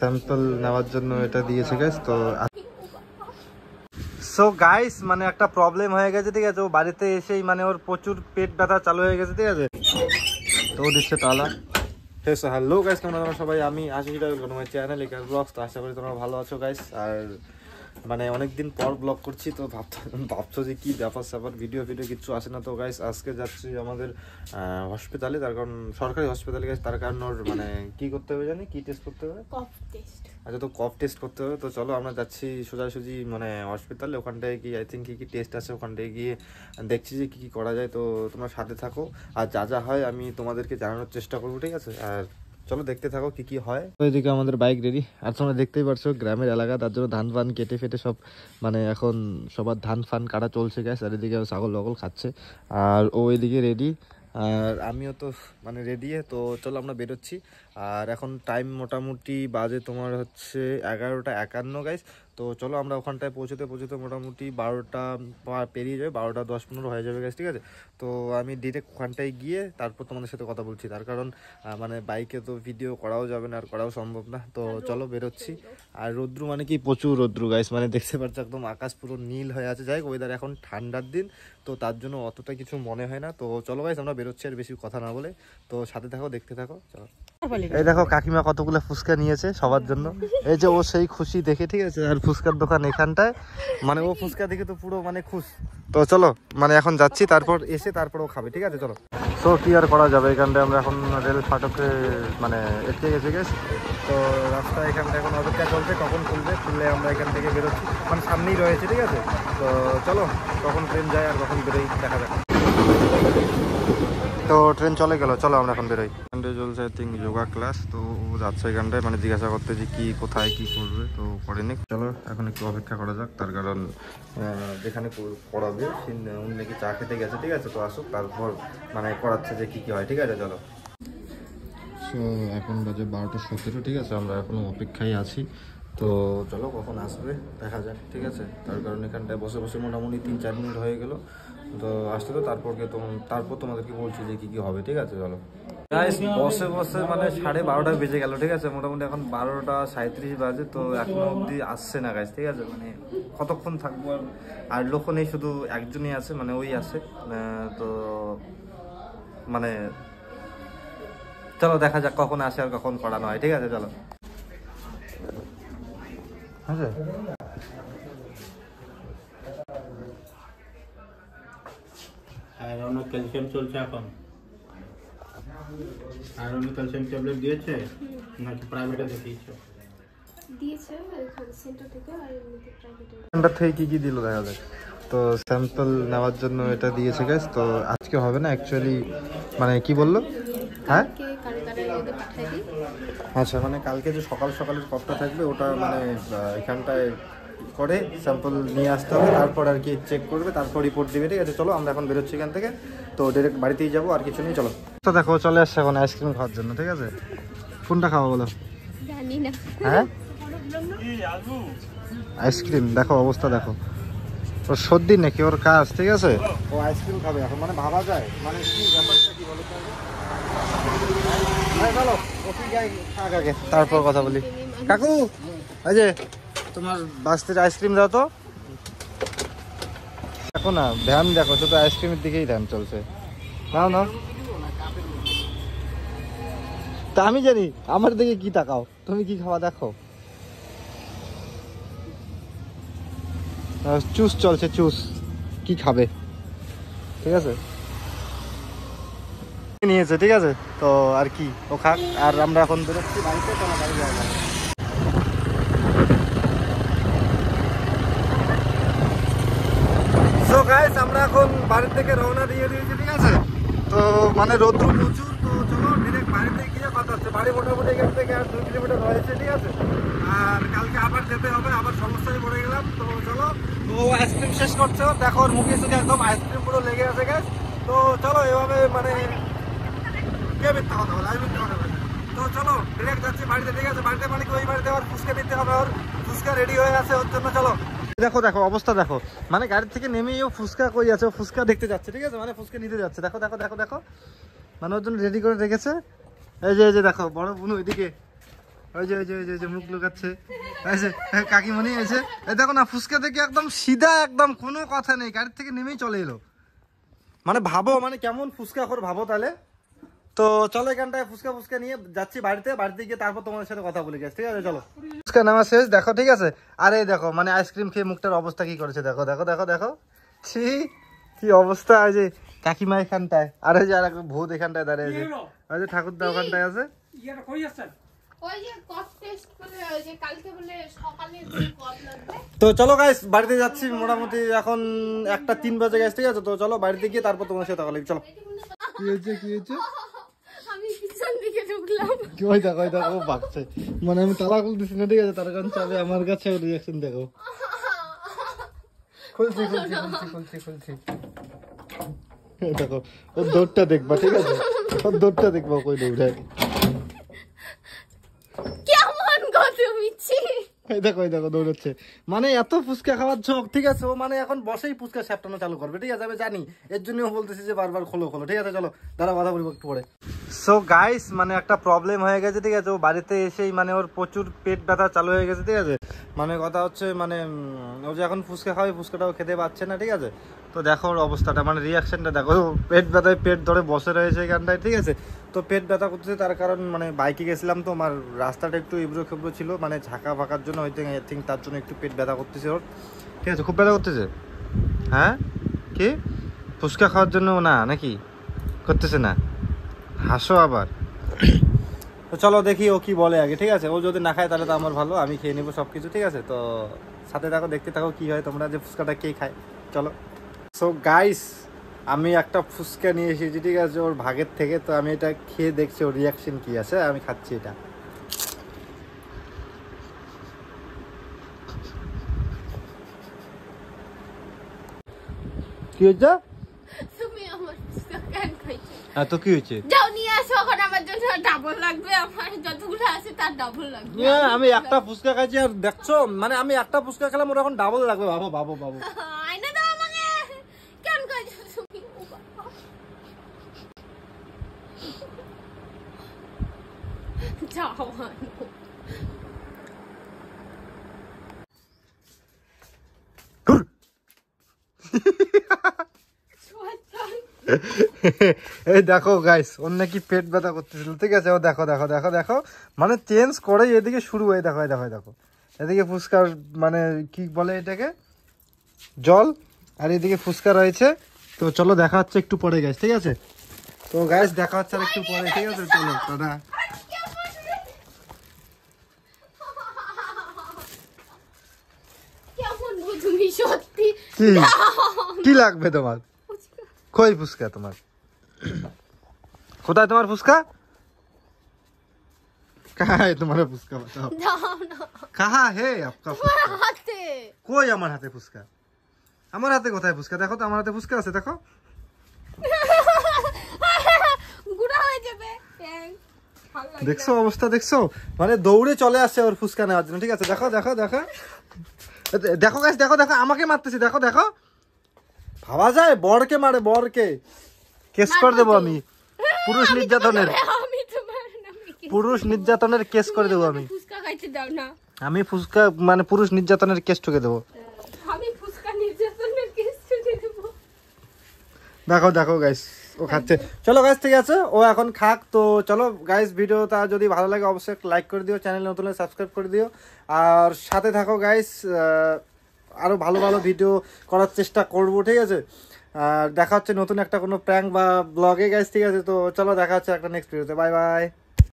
Sample নেওয়ার জন্য এটা দিয়েছে গাইস। তো সো গাইস মানে একটা প্রবলেম হয়ে গেছে, ঠিক আছে। ও বাড়িতে এসেই মানে ওর প্রচুর পেট ব্যথা চালু হয়ে গেছে, ঠিক আছে। তো ও দিচ্ছে তালা। হ্যালো গাইস, কেমন আছো সবাই? আমি আশিস আমার চ্যানেল একার ব্লগস। তো আশা করি তোমরা ভালো আছো গাইস। আর মানে অনেকদিন পর ব্লগ করছি, তো ভাবছো যে কি ব্যাপার স্যাপার, ভিডিও কিচ্ছু আসে না। তো গাইস আজকে যাচ্ছি আমাদের হসপিটালে, তার কারণ সরকারি হসপিটালে গাইস। তার কারণ ওর মানে কি করতে হবে জানি, কি টেস্ট করতে হবে? কফ টেস্ট। আচ্ছা, তো কফ টেস্ট করতে হবে। তো চলো আমরা যাচ্ছি সোজাসুজি মানে হসপিটালে। ওখানটায় গিয়ে আই থিঙ্ক কি টেস্ট আছে, ওখানটায় গিয়ে দেখছি যে কি করা যায়। তো তোমরা সাথে থাকো, আর যা হয় আমি তোমাদেরকে জানানোর চেষ্টা করবো, ঠিক আছে। আর চলো দেখতে থাকো কি হয়। ওইদিকে আমাদের বাইক রেডি, আর তোমরা দেখতেই পারছো গ্রামের এলাকা, তার জন্য ধান ফান কেটে ফেটে সব মানে এখন সবার ধান ফান কাটা চলছে গ্যাস। আর এদিকে ছাগল লগল খাচ্ছে, আর ও এদিকে রেডি, আর আমিও তো মানে রেডি। তো চলো আমরা বেরোচ্ছি। আর এখন টাইম মোটামুটি বাজে তোমার হচ্ছে 11:51 গাইস। তো চলো আমরা ওখানটায় পৌঁছতে মোটামুটি 12টা পেরিয়ে যাবে, 12:10-15 হয়ে যাবে গাইস, ঠিক আছে। তো আমি ডিরেক্ট ওখানটায় গিয়ে তারপর তোমাদের সাথে কথা বলছি, তার কারণ মানে বাইকে তো ভিডিও করাও যাবে না, আর করাও সম্ভব না। তো চলো বেরোচ্ছি। আর রৌদ্রু মানে কি প্রচুর রৌদ্রু গাইস, মানে দেখতে পাচ্ছ একদম আকাশ পুরো নীল হয়ে আছে। যাই হোক, ওয়েদার এখন ঠান্ডার দিন, তো তার জন্য অতটা কিছু মনে হয় না। তো চলো গাইস আমরা বেরোচ্ছি, আর বেশি কথা না বলে। তো সাথে থাকো, দেখতে থাকো, চলো। এই দেখো কাকিমা কতগুলো ফুচকা নিয়েছে সবার জন্য। এই যে ও সেই খুশি দেখে, ঠিক আছে। আর ফুচকার দোকান এখানটায়, মানে ও ফুচকা দেখে তো পুরো মানে খুশ। তো চলো মানে এখন যাচ্ছি, তারপর এসে তারপর ও খাবে, ঠিক আছে। চলো। তো কি আর করা যাবে, এখানটায় আমরা এখন রেল ফাটকে মানে এসে গেছি গেছি। তো রাস্তা এখানটা এখন অপেক্ষা চলছে, কখন খুললে আমরা এখান থেকে বেরোচ্ছি, মানে সামনেই রয়েছে, ঠিক আছে। তো চলো কখন ট্রেন যায় আর কখন বেরোই দেখা যাক। তো ট্রেন চলে গেল, চলো আমরা এখন বেরোই। এখানটায় চলছে আই থিঙ্ক যোগা ক্লাস। তো ও যাচ্ছে এখানটায় মানে জিজ্ঞাসা করতে যে কি কোথায় কি করবে। তো করেনি, চলো এখন একটু অপেক্ষা করা যাক, তার কারণ যেখানে করাবে উনি নাকি চা খেতে গেছে, ঠিক আছে। তো আসুক, তারপর মানে করাচ্ছে যে কি হয়, ঠিক আছে। চলো। সো এখন বাজে 12:17, ঠিক আছে। আমরা এখনো অপেক্ষায় আছি। তো চলো কখন আসবে দেখা যাক, ঠিক আছে। তার কারণ এখানটায় বসে মোটামুটি 3-4 মিনিট হয়ে গেল। তো আসতে তো তারপর তোমাদেরকে বলছি যে কি হবে, ঠিক আছে। চলো গাইস, বসে মানে 12:30 বেজে গেল, ঠিক আছে। মোটামুটি এখন 12:37 বাজে। তো এখনো অবধি আসছে না গাইস, ঠিক আছে। মানে কতক্ষণ থাকবো, আর লোক নেই, শুধু একজনই আছে, মানে ওই আছে। তো মানে চলো দেখা যাক কখন আসে আর কখন করানো হয়, ঠিক আছে। চলো। হ্যাঁ আয়রনের ক্যালসিয়াম চলছে এখন। আয়রনের ক্যালসিয়াম ট্যাবলেট দিয়েছে নাকি প্রাইভেটে দেখিয়েছো? দিয়েছে এখানে সেন্টার থেকে, আর এমনিতে প্রাইভেটে। সেন্টার থেকে কি দিল দেখা যাক। তো স্যাম্পল নেওয়ার জন্য এটা দিয়েছে গাইস। তো আজকে হবে না অ্যাকচুয়ালি, মানে কি বললো, হ্যাঁ আচ্ছা, মানে কালকে যে সকালের কপটা থাকবে ওটা মানে এখানটায় করে স্যাম্পল নিয়ে আসতে হবে, তারপর আর কি চেক করবে, তারপর রিপোর্ট দিবে, ঠিক আছে। চলো আমরা এখন বেরোচ্ছি এখান থেকে। তো ডাইরেক্ট বাড়িতেই যাবো, আর কিছু নেই, চলো। তো দেখো চলে আসছে এখন আইসক্রিম খাওয়ার জন্য, ঠিক আছে। কোনটা খাওয়া বলো? জানি না। হ্যাঁ আইসক্রিম, দেখো অবস্থা দেখো, ওর সর্দি নাকি ওর কাজ, ঠিক আছে। ও আইসক্রিম খাবে এখন, মানে ভাবা যায় মানে কি ব্যাপারটা কি বলো তো। চলো তারপর কথা বলি। কাকু এই যে তোমার বাস্তির আইসক্রিম দাও তো। দেখো না, ধ্যান দেখো, শুধু আইসক্রিমের দিকেই ধ্যান চলছে। নাও না, তা আমি জানি আমার দিকে কি তাকাও, তুমি কি খাওয়া দেখো। চুস চলছে, চুস কি খাবে, ঠিক আছে নিয়েছে, ঠিক আছে। তো আর কি ও খাক, আর আমরা এখন বেরোচ্ছি বাড়িতে, চলো বাড়ি যাওয়া যাবে। সো গাইস আমরা এখন বাড়ি থেকে রওনা দিয়ে দিয়েছি, ঠিক আছে। তো মানে রৌদ্র প্রচুর। তো চলো ডিরেক্ট বাড়িতে গিয়ে কথা হচ্ছে। বাড়ি মোটামুটি এখান থেকে আর 2 কিলোমিটার রয়েছে, ঠিক আছে। আর কালকে আবার যেতে হবে, আবার সমস্যায় পড়ে গেলাম। তো চলো, তো আইসক্রিম শেষ করছে, দেখো ওর মুখে সুখে একদম আইসক্রিম পুরো লেগে আছে গাইস। তো চলো এভাবে মানে কে মিথ্যা কথা বলে, আমি মিথ্যা কথা বলি। তো চলো ডিরেক্ট যাচ্ছি বাড়িতে, ঠিক আছে। বাড়িতে মানে কি ওই বাড়িতে আবার ফুচকা নিতে হবে, ওর ফুচকা রেডি হয়ে আছে ওর জন্য। চলো দেখো দেখো অবস্থা দেখো, মানে গাড়ি থেকে নেমেই ও ফুচকা কই আছে, ও ফুচকা দেখতে যাচ্ছে, ঠিক আছে। মানে ফুচকা নিতে যাচ্ছে, দেখো দেখো দেখো দেখো, মানে ওর জন্য রেডি করে রেখেছে। এই যে দেখো বড় বোন ওইদিকে, ওই যে মুখ লুকাচ্ছে, এই যে কাকিমণি এসে, এই দেখো না ফুচকা থেকে একদম সিধা, একদম কোনো কথা নেই, গাড়ি থেকে নেমেই চলে এলো। মানে ভাবো মানে কেমন ফুচকা খোর ভাবো তাহলে। তো চলো এখানটায় ফুচকা নিয়ে যাচ্ছি বাড়িতে গিয়ে তারপর তোমাদের সাথে কথা বলে গেছি, ঠিক আছে? চলো। ফুচকা নামা শেষ, দেখো ঠিক আছে। আর এই দেখো মানে আইসক্রিম খেয়ে মুখটার অবস্থা কি করেছে, দেখো দেখো দেখো দেখো, ছি কি অবস্থা। এই যে কাকিমা এখানটায়, আর এই যে আর এক ভূত এখানটায় দাঁড়িয়ে আছে, ওই যে ঠাকুরদা ওখানটায় আছে। ওই যে কফ টেস্ট বলে, ওই যে কালকে বলে সকালে যে কফ লাগবে। তো চলো গাইস বাড়িতে যাচ্ছি, মোটামুটি এখন 1:03 বাজে গেছে, ঠিক আছে? তো চলো বাড়িতে গিয়ে তারপর তোমার সাথে কথা বলি, চলো। কি হয়েছে? আমি পিছন দিকে ঢুকলাম। ওই দেখো ও বাগছে, মানে আমি তালা খুলতেছি না, ঠিক আছে? তার কারণ চাবে আমার কাছে, রিয়াকশন দেখো। খুলছি দেখো, ওর দৌড়টা দেখবা, ঠিক আছে? ওর দৌড়টা দেখবা, কই দৌড়ায়। কেমন গো মিছি। এই দেখো দৌড়াচ্ছে, মানে এত ফুচকা খাওয়ার ঝোঁক, ঠিক আছে? ও মানে এখন বসেই ফুচকা স্যাপটানো চালু করবে, ঠিক আছে? আমি জানি, এর জন্যও বলতেছি যে বারবার খোলো, ঠিক আছে? চলো দাঁড়া, কথা বলবো একটু পরে। সো গাইস মানে একটা প্রবলেম হয়ে গেছে, ঠিক আছে? ও বাড়িতে এসেই মানে ওর প্রচুর পেট ব্যথা চালু হয়ে গেছে, ঠিক আছে? মানে কথা হচ্ছে মানে ও যে এখন ফুচকা খাবে, ফুচকাটাও খেতে পাচ্ছে না, ঠিক আছে? তো দেখো ওর অবস্থাটা, মানে রিয়াকশনটা দেখো, পেট ব্যথায় পেট ধরে বসে রয়েছে এখানটায়, ঠিক আছে? তো পেট ব্যথা করতেছে, তার কারণ মানে বাইকে গেছিলাম তো, আমার রাস্তাটা একটু এবড়ো খেবড়ো ছিল, মানে ঝাঁকা ফাঁকার জন্য আই থিঙ্ক তার জন্য একটু পেট ব্যথা করতেছে ওর, ঠিক আছে? খুব ব্যথা করতেছে, হ্যাঁ? কি ফুচকা খাওয়ার জন্য না নাকি করতেছে না? হাসো আবার। তো চলো দেখি ও কি বলে আগে, ঠিক আছে? ও যদি না খায় তাহলে তো আমার ভালো, আমি খেয়ে নেবো সব কিছু, ঠিক আছে? তো সাথে থাকো, দেখতে থাকো কি হয়, তোমরা যে ফুচকাটা কে খায়, চলো। সো গাইস আমি একটা ফুচকা নিয়ে এসেছি, ঠিক আছে? ওর ভাগের থেকে। তো আমি এটা খেয়ে দেখছি ওর রিয়াকশন কি আছে, আমি খাচ্ছি এটা। কি হয়েছে? তুমি আমার ফুচকা কেন খাইছো? হ্যাঁ তো কি হয়েছে? যাও নিয়ে আসো, এখন আমার জন্য ডাবল লাগবে, আমার যতগুলো আছে তার ডাবল লাগবে। আমি একটা ফুচকা খাইছি আর দেখছো, মানে আমি একটা ফুচকা খেলাম, ওর এখন ডাবল লাগবে। বাবু আয়না দাও আমাকে, কেন খাইছো তুমি? ও বাবা, যাও আনো। এই দেখো গাইস, ওর নাকি পেট ব্যথা করতেছিল, ঠিক আছে? ও দেখো মানে চেঞ্জ করে এদিকে শুরু হয়ে, দেখো এদিকে ফুচকা, মানে কি বলে এটাকে, জল, আর এদিকে ফুচকা রয়েছে। তো চলো দেখা হচ্ছে একটু পরে গাইস, ঠিক আছে? তো গাইস দেখা হচ্ছে আর একটু পরে, ঠিক আছে? চলো টাটা। কেমন গো তুমি সত্যি? কি লাগবে তোমার? কই ফুচকা তোমার? কোথায় তোমার ফুচকা? कहाँ है तुम्हारा फुसका बताओ? দাও না, कहाँ है आपका फुसका? হাতে কই আমার হাতে ফুসকা? আমার হাতে কোথায় ফুসকা? দেখো তো আমার হাতে ফুসকা আছে, দেখো। গুড়া হয়ে যাবে। দেখছো অবস্থা, দেখছো? মানে দৌড়ে চলে আসছে ওর ফুসকা নেওয়ার জন্য, ঠিক আছে? দেখো গাইস, দেখো আমাকে মারতেছি, দেখো ভাবা যায় বরকে মারে, বরকে কেস করে দেবো আমি, পুরুষ নির্যাতনের, আমি তোমার নামে পুরুষ নির্যাতনের কেস করে দেবো আমি। ফুচকা খাইতে দাও না, আমি ফুসকা মানে পুরুষ নির্যাতনের কেস ঠুকে দেবো। আমি ফুচকা নির্যাতনের কেস ছুটে দেবো। দেখো গাইস ও খাচ্ছে। চলো গাইস ঠিক আছে, ও এখন খাক। তো চলো গাইস, ভিডিওটা যদি ভালো লাগে অবশ্যই লাইক করে দিও, চ্যানেল নতুন হলে সাবস্ক্রাইব করে দিও, আর সাথে থাকো গাইস। আরো ভালো ভিডিও করার চেষ্টা করব, ঠিক আছে? আর দেখা হচ্ছে নতুন একটা কোনো প্র্যাঙ্ক বা ব্লগে গাইস, ঠিক আছে? তো চলো দেখা হচ্ছে একটা নেক্সট ভিডিওতে, বাই বাই।